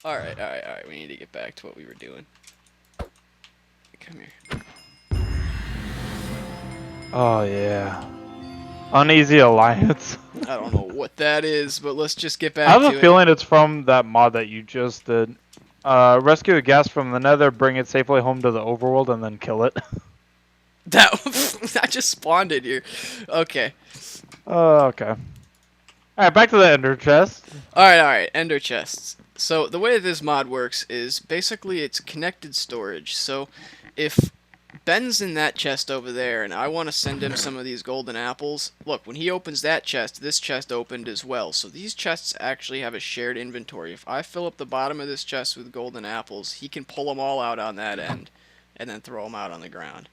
Alright, alright, alright. We need to get back to what we were doing. Come here. Oh yeah. Uneasy Alliance. I don't know what that is, but let's just get I back have a to it. feeling it's from that mod that you just did. Rescue a guest from the nether, bring it safely home to the overworld, and then kill it. That I just spawned it here. Okay. Okay. Alright, back to the ender chest. Alright, alright. Ender chests. So the way this mod works is basically it's connected storage. So if Ben's in that chest over there and I want to send him some of these golden apples, look, when he opens that chest, this chest opened as well. So these chests actually have a shared inventory. If I fill up the bottom of this chest with golden apples, he can pull them all out on that end and then throw them out on the ground.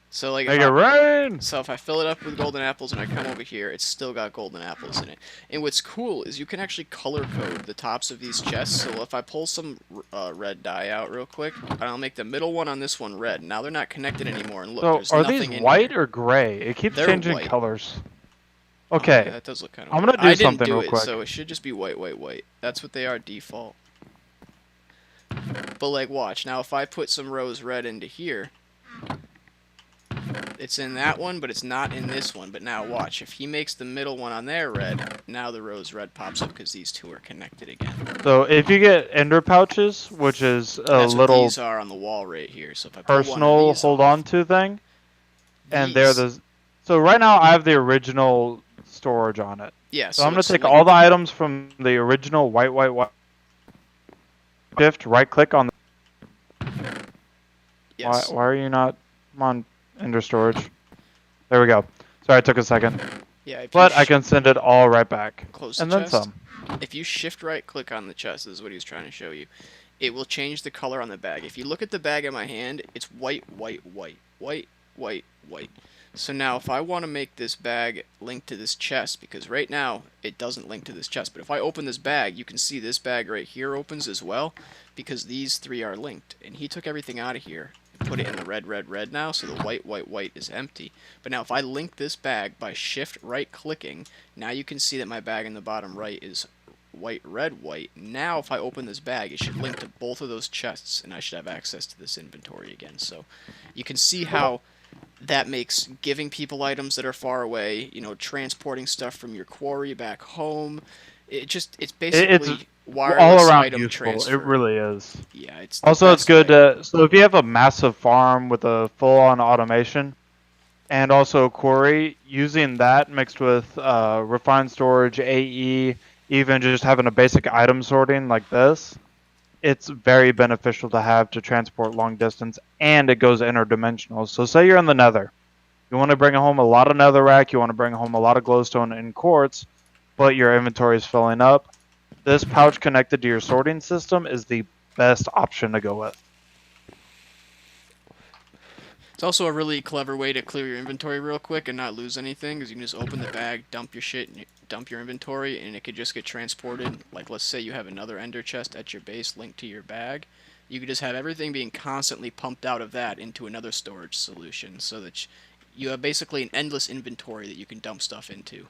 So like Make it rain! if I fill it up with golden apples and I come over here, it's still got golden apples in it. And what's cool is you can actually color code the tops of these chests. So if I pull some red dye out real quick, and I'll make the middle one on this one red. Now they're not connected anymore. And look, So, there's are these nothing in white here. or gray? It keeps They're changing white. colors. Oh yeah, Okay, that does look kind of I'm weird. gonna do I didn't something do real it, quick. so it should just be white, white, white. That's what they are default. But like, watch. Now if I put some rose red into here, it's in that one, but it's not in this one. But now watch, if he makes the middle one on there red, now the rose red pops up because these two are connected again. So, if you get ender pouches, which is a That's what little these are on the wall right here. So if I pull one of personal these hold off, on to thing, and they're these, the. So, right now I have the original storage on it. yeah, So, I'm so gonna it's take all the linked. items from the original white, white, white. Shift, right click on. Yes. Why are you not. Come on, ender storage. There we go. Sorry, it took a second. Yeah, if you But I can send it all right back. close the And then chest, some. if you shift right click on the chest, this is what he was trying to show you. It will change the color on the bag. If you look at the bag in my hand, it's white, white, white, white, white, white. So now if I want to make this bag link to this chest, because right now it doesn't link to this chest, but if I open this bag, you can see this bag right here opens as well, because these three are linked. And he took everything out of here and put it in the red, red, red now, so the white, white, white is empty. But now if I link this bag by shift right clicking, now you can see that my bag in the bottom right is white, red, white. Now if I open this bag, it should link to both of those chests, and I should have access to this inventory again. So you can see how that makes giving people items that are far away, transporting stuff from your quarry back home. It's It's basically all wireless around item useful. It transfer. really is. Yeah, it's the Also, it's best good way. to. So, if you have a massive farm with a full on automation and also a quarry, using that mixed with refined storage, AE, even just having a basic item sorting like this, it's very beneficial to have to transport long distance, and it goes interdimensional. So, say you're in the nether. You want to bring home a lot of netherrack, you want to bring home a lot of glowstone and quartz, but your inventory is filling up. This pouch connected to your sorting system is the best option to go with. It's also a really clever way to clear your inventory real quick and not lose anything, because you can just open the bag, dump your shit, and dump your inventory, and it could just get transported. Like, let's say you have another ender chest at your base linked to your bag. You could just have everything being constantly pumped out of that into another storage solution, so that you have basically an endless inventory that you can dump stuff into.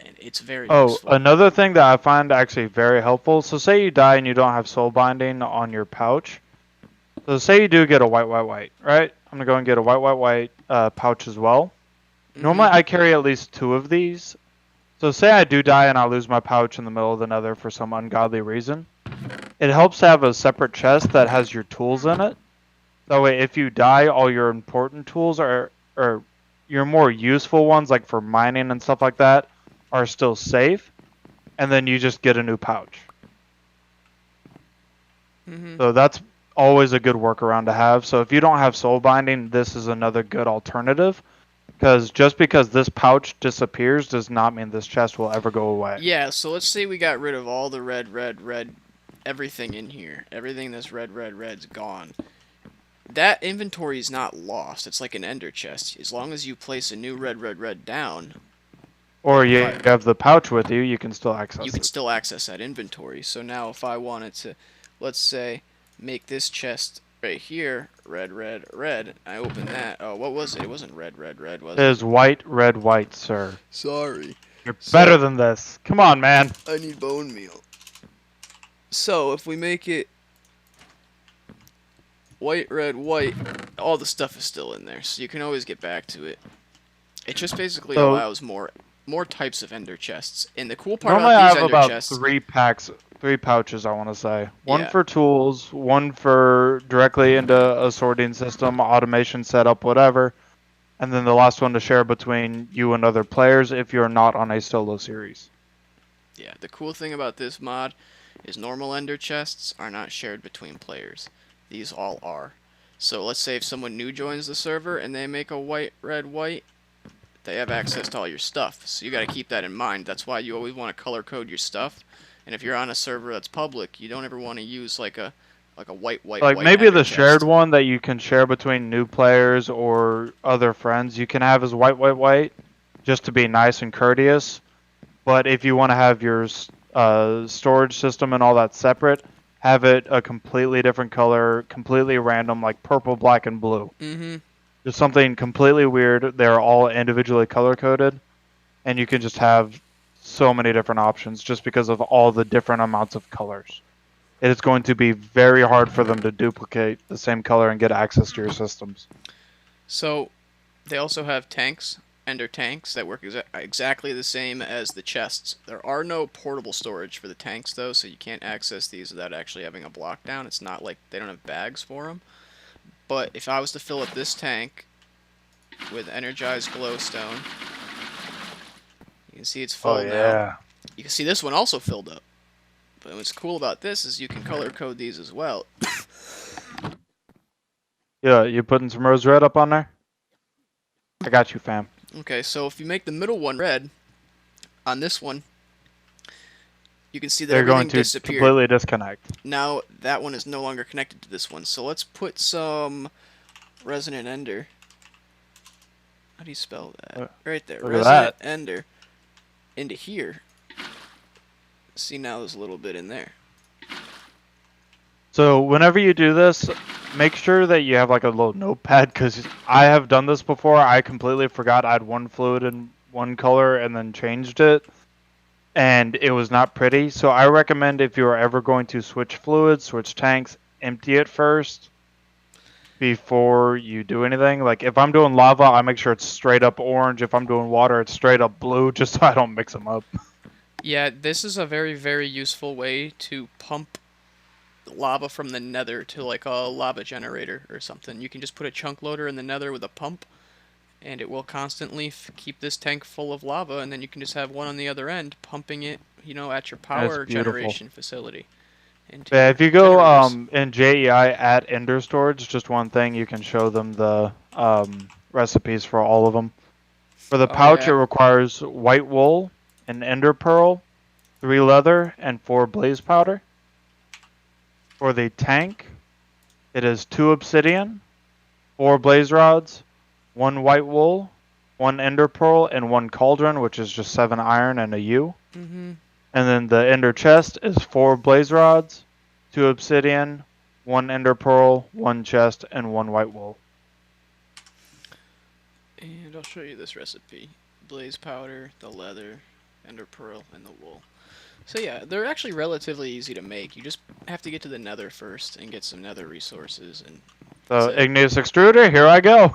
And it's very Oh, useful. another thing that I find actually very helpful. So say you die and you don't have soul binding on your pouch. So say you do get a white, white, white, right? I'm gonna go and get a white, white, white pouch as well. Mm-hmm. Normally I carry at least two of these. So say I do die and I lose my pouch in the middle of the nether for some ungodly reason. It helps to have a separate chest that has your tools in it. That way if you die, all your important tools or your more useful ones, like for mining and stuff like that, are still safe. And then you just get a new pouch. Mm-hmm. So that's always a good workaround to have. So if you don't have soul binding, this is another good alternative. Because just because this pouch disappears does not mean this chest will ever go away. Yeah, so let's say we got rid of all the red, red, red, everything in here. Everything that's red, red, red's gone. That inventory is not lost. It's like an ender chest. As long as you place a new red, red, red down, Or like you if I, have the pouch with you, you can still you access can it. still access that inventory. So now if I wanted to, let's say, make this chest right here, red, red, red, I open that. Oh, what was it? It wasn't red, red, red, was It it? is white, red, white, sir. Sorry. You're better So, than this. Come on, man. I need bone meal. So if we make it white, red, white, all the stuff is still in there, so you can always get back to it. It just basically So allows more types of ender chests. And the cool part normally about I these have ender about chests, 3 pouches, I want to say. One yeah, for tools, one for directly into a sorting system, automation setup, whatever. And then the last one to share between you and other players if you're not on a solo series. yeah, the cool thing about this mod is normal ender chests are not shared between players. These all are. So let's say if someone new joins the server and they make a white, red, white, they have access to all your stuff. So you got to keep that in mind. That's why you always want to color code your stuff. And if you're on a server that's public, you don't ever want to use like a white, white, Like white maybe ender the shared chest. one that you can share between new players or other friends, you can have as white, white, white, just to be nice and courteous. But if you want to have your storage system and all that separate, have it a completely different color, completely random, like purple, black, and blue. Mm-hmm. Just something completely weird. They're all individually color coded, and you can just have so many different options just because of all the different amounts of colors. It is going to be very hard for them to duplicate the same color and get access to your systems. So they also have tanks, ender tanks, that work exactly the same as the chests. There are no portable storage for the tanks, though, so you can't access these without actually having a block down. It's not like they don't have bags for them. But if I was to fill up this tank with energized glowstone, you can see it's Oh full now. yeah. You can see this one also filled up. But what's cool about this is you can color code these as well. Yeah, you putting some rose red up on there? I got you, fam. Okay, so if you make the middle one red, on this one, you can see that They're going everything to disappeared. completely disconnect. Now that one is no longer connected to this one. So let's put some resonant ender. How do you spell that? Right there. Look at Resonant that. ender into here. See, now there's a little bit in there. So whenever you do this, make sure that you have like a little notepad because I have done this before. I completely forgot I had one fluid in one color and then changed it, and it was not pretty. So I recommend if you are ever going to switch fluids, switch tanks, empty it first before you do anything. Like if I'm doing lava, I make sure it's straight up orange. If I'm doing water, it's straight up blue, just so I don't mix them up. Yeah, this is a very, very useful way to pump lava from the nether to like a lava generator or something. You can just put a chunk loader in the nether with a pump, and it will constantly keep this tank full of lava, and then you can just have one on the other end pumping it, at your And it's power beautiful. generation facility into Yeah, your if you go generators. in JEI at Ender Storage, just one thing, you can show them the recipes for all of them. For the Oh pouch, it yeah. requires white wool, an ender pearl, 3 leather, and 4 blaze powder. For the tank, it is 2 obsidian, 4 blaze rods, 1 white wool, 1 ender pearl, and 1 cauldron, which is just 7 iron and a U. Mhm. And then the ender chest is 4 blaze rods, 2 obsidian, 1 ender pearl, 1 chest, and 1 white wool. And I'll show you this recipe: blaze powder, the leather, ender pearl, and the wool. So yeah, they're actually relatively easy to make. You just have to get to the nether first and get some nether resources, and that's So it. igneous extruder, here I go.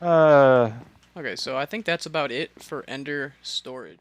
Uh, Okay, so I think that's about it for ender storage.